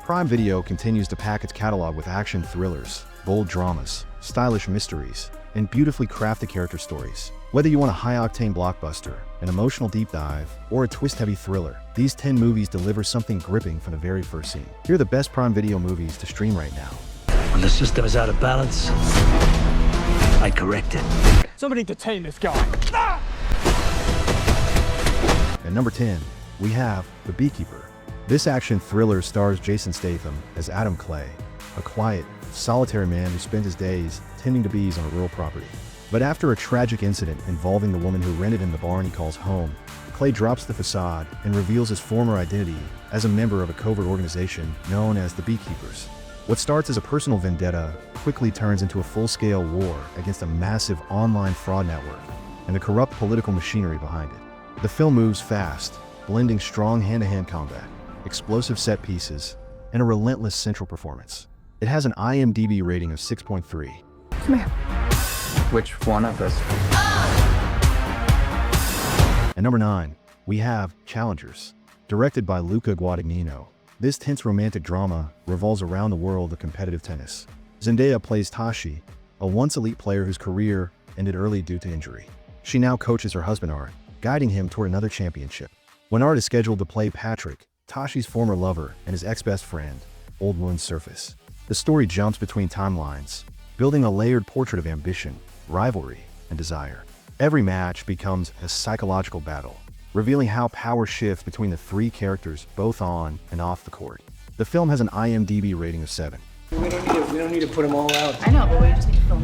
Prime Video continues to pack its catalog with action thrillers, bold dramas, stylish mysteries, and beautifully crafted character stories. Whether you want a high-octane blockbuster, an emotional deep dive, or a twist-heavy thriller, these 10 movies deliver something gripping from the very first scene. Here are the best Prime Video movies to stream right now. When the system is out of balance, I correct it. Somebody detain this guy. Ah! At number 10, we have The Beekeeper. This action thriller stars Jason Statham as Adam Clay, a quiet, solitary man who spends his days tending to bees on a rural property. But after a tragic incident involving the woman who rented him the barn he calls home, Clay drops the facade and reveals his former identity as a member of a covert organization known as the Beekeepers. What starts as a personal vendetta quickly turns into a full-scale war against a massive online fraud network and the corrupt political machinery behind it. The film moves fast, blending strong hand-to-hand combat, explosive set pieces, and a relentless central performance. It has an IMDb rating of 6.3. Come here. Which one of us? At number 9, we have Challengers. Directed by Luca Guadagnino, this tense romantic drama revolves around the world of competitive tennis. Zendaya plays Tashi, a once elite player whose career ended early due to injury. She now coaches her husband Art, guiding him toward another championship. When Art is scheduled to play Patrick, Tashi's former lover and his ex-best friend, old wounds surface. The story jumps between timelines, building a layered portrait of ambition, rivalry, and desire. Every match becomes a psychological battle, revealing how power shifts between the three characters both on and off the court. The film has an IMDb rating of 7. We don't need to put them all out. I know, but we just need to film.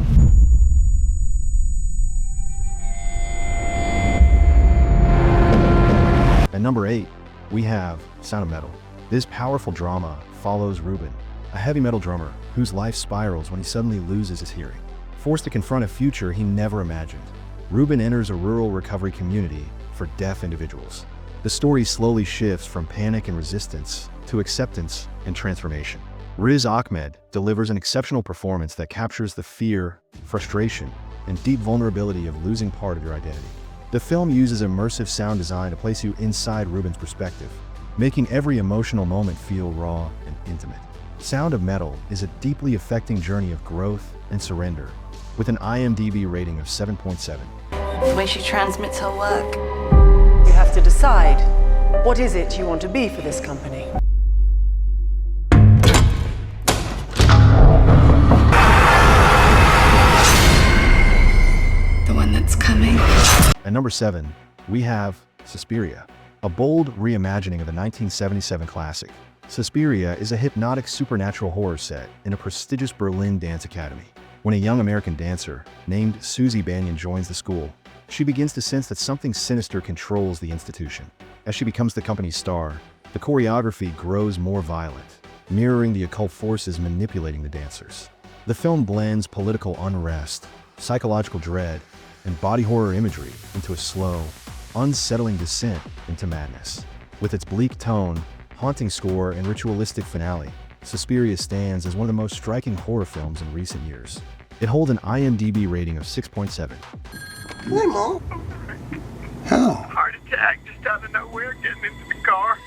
At number 8, we have Sound of Metal. This powerful drama follows Ruben, a heavy metal drummer whose life spirals when he suddenly loses his hearing. Forced to confront a future he never imagined, Ruben enters a rural recovery community for deaf individuals. The story slowly shifts from panic and resistance to acceptance and transformation. Riz Ahmed delivers an exceptional performance that captures the fear, frustration, and deep vulnerability of losing part of your identity. The film uses immersive sound design to place you inside Ruben's perspective, making every emotional moment feel raw and intimate. Sound of Metal is a deeply affecting journey of growth and surrender, with an IMDb rating of 7.7. The way she transmits her work. You have to decide, what is it you want to be for this company? The one that's coming. At number 7, we have Suspiria, a bold reimagining of the 1977 classic. Suspiria is a hypnotic supernatural horror set in a prestigious Berlin dance academy. When a young American dancer named Susie Banyan joins the school, she begins to sense that something sinister controls the institution. As she becomes the company's star, the choreography grows more violent, mirroring the occult forces manipulating the dancers. The film blends political unrest, psychological dread, and body horror imagery into a slow, unsettling descent into madness. With its bleak tone, haunting score, and ritualistic finale, Suspiria stands as one of the most striking horror films in recent years. It holds an IMDb rating of 6.7. Hey, Mom. How? Heart attack just out of nowhere getting into the car.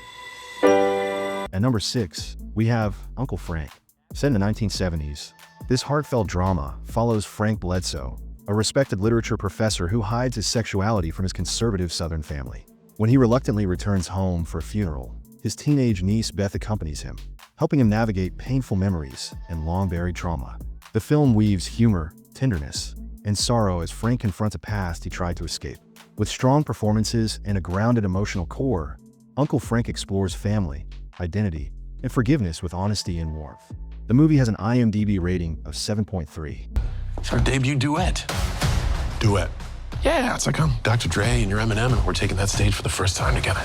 At number 6, we have Uncle Frank. Set in the 1970s, this heartfelt drama follows Frank Bledsoe, a respected literature professor who hides his sexuality from his conservative Southern family. When he reluctantly returns home for a funeral, his teenage niece Beth accompanies him, helping him navigate painful memories and long-buried trauma. The film weaves humor, tenderness, and sorrow as Frank confronts a past he tried to escape. With strong performances and a grounded emotional core, Uncle Frank explores family, identity, and forgiveness with honesty and warmth. The movie has an IMDb rating of 7.3. It's our debut duet. Duet? Yeah, it's like I'm Dr. Dre and you're Eminem and we're taking that stage for the first time together.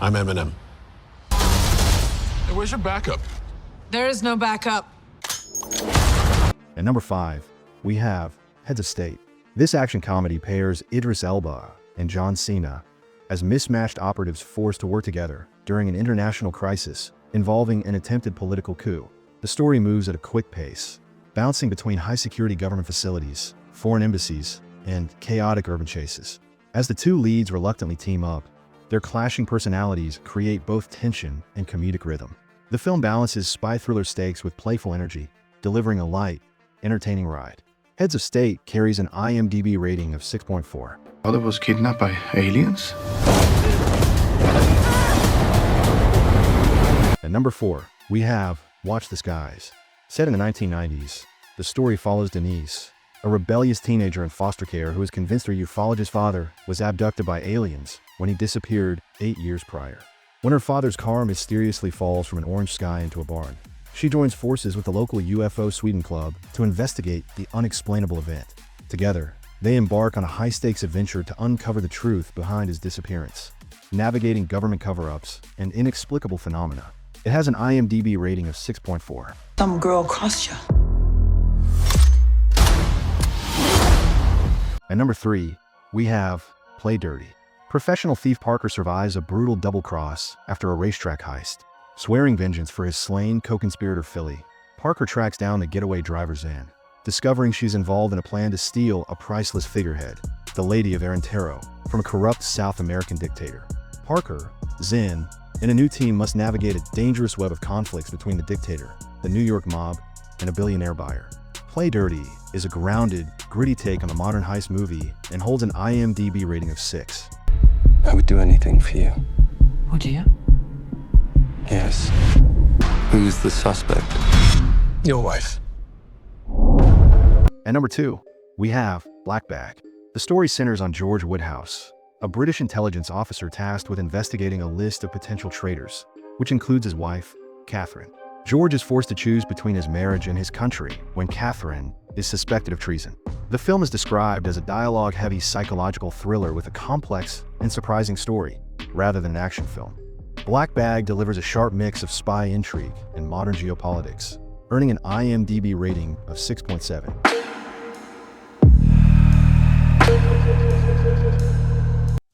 I'm Eminem. Hey, where's your backup? There is no backup. At number 5, we have Heads of State. This action comedy pairs Idris Elba and John Cena as mismatched operatives forced to work together during an international crisis involving an attempted political coup. The story moves at a quick pace, bouncing between high-security government facilities, foreign embassies, and chaotic urban chases. As the two leads reluctantly team up, their clashing personalities create both tension and comedic rhythm. The film balances spy thriller stakes with playful energy, delivering a light, entertaining ride. Heads of State carries an IMDb rating of 6.4. Father was kidnapped by aliens? At number 4, we have Watch the Skies. Set in the 1990s, the story follows Denise, a rebellious teenager in foster care who is convinced her ufologist father was abducted by aliens when he disappeared 8 years prior. When her father's car mysteriously falls from an orange sky into a barn, she joins forces with the local UFO Sweden club to investigate the unexplainable event. Together, they embark on a high-stakes adventure to uncover the truth behind his disappearance, navigating government cover-ups and inexplicable phenomena. It has an IMDb rating of 6.4. Some girl crossed you. At number 3, we have Play Dirty. Professional thief Parker survives a brutal double-cross after a racetrack heist. Swearing vengeance for his slain co-conspirator Philly, Parker tracks down the getaway driver Zan, discovering she's involved in a plan to steal a priceless figurehead, the Lady of Arentero, from a corrupt South American dictator. Parker, Zan, and a new team must navigate a dangerous web of conflicts between the dictator, the New York mob, and a billionaire buyer. Play Dirty is a grounded, gritty take on a modern heist movie and holds an IMDb rating of 6. I would do anything for you. Would you? Yes. Who's the suspect? Your wife. At number 2, we have Black Bag. The story centers on George Woodhouse, a British intelligence officer tasked with investigating a list of potential traitors, which includes his wife, Catherine. George is forced to choose between his marriage and his country when Catherine is suspected of treason. The film is described as a dialogue-heavy psychological thriller with a complex and surprising story, rather than an action film. Black Bag delivers a sharp mix of spy intrigue and modern geopolitics, earning an IMDb rating of 6.7.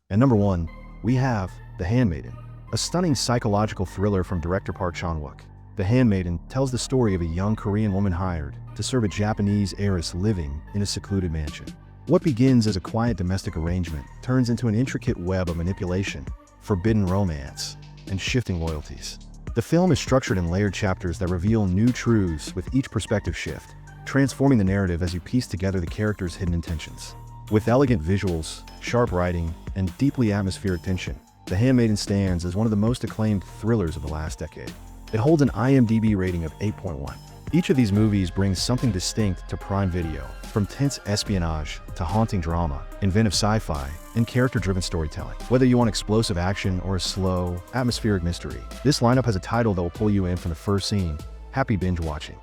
At number 1, we have The Handmaiden, a stunning psychological thriller from director Park Chan-wook. The Handmaiden tells the story of a young Korean woman hired to serve a Japanese heiress living in a secluded mansion. What begins as a quiet domestic arrangement turns into an intricate web of manipulation, forbidden romance, and shifting loyalties. The film is structured in layered chapters that reveal new truths with each perspective shift, transforming the narrative as you piece together the characters' hidden intentions. With elegant visuals, sharp writing, and deeply atmospheric tension, The Handmaiden stands as one of the most acclaimed thrillers of the last decade. It holds an IMDb rating of 8.1. Each of these movies brings something distinct to Prime Video, from tense espionage to haunting drama, inventive sci-fi, and character-driven storytelling. Whether you want explosive action or a slow, atmospheric mystery, this lineup has a title that will pull you in from the first scene. Happy binge watching.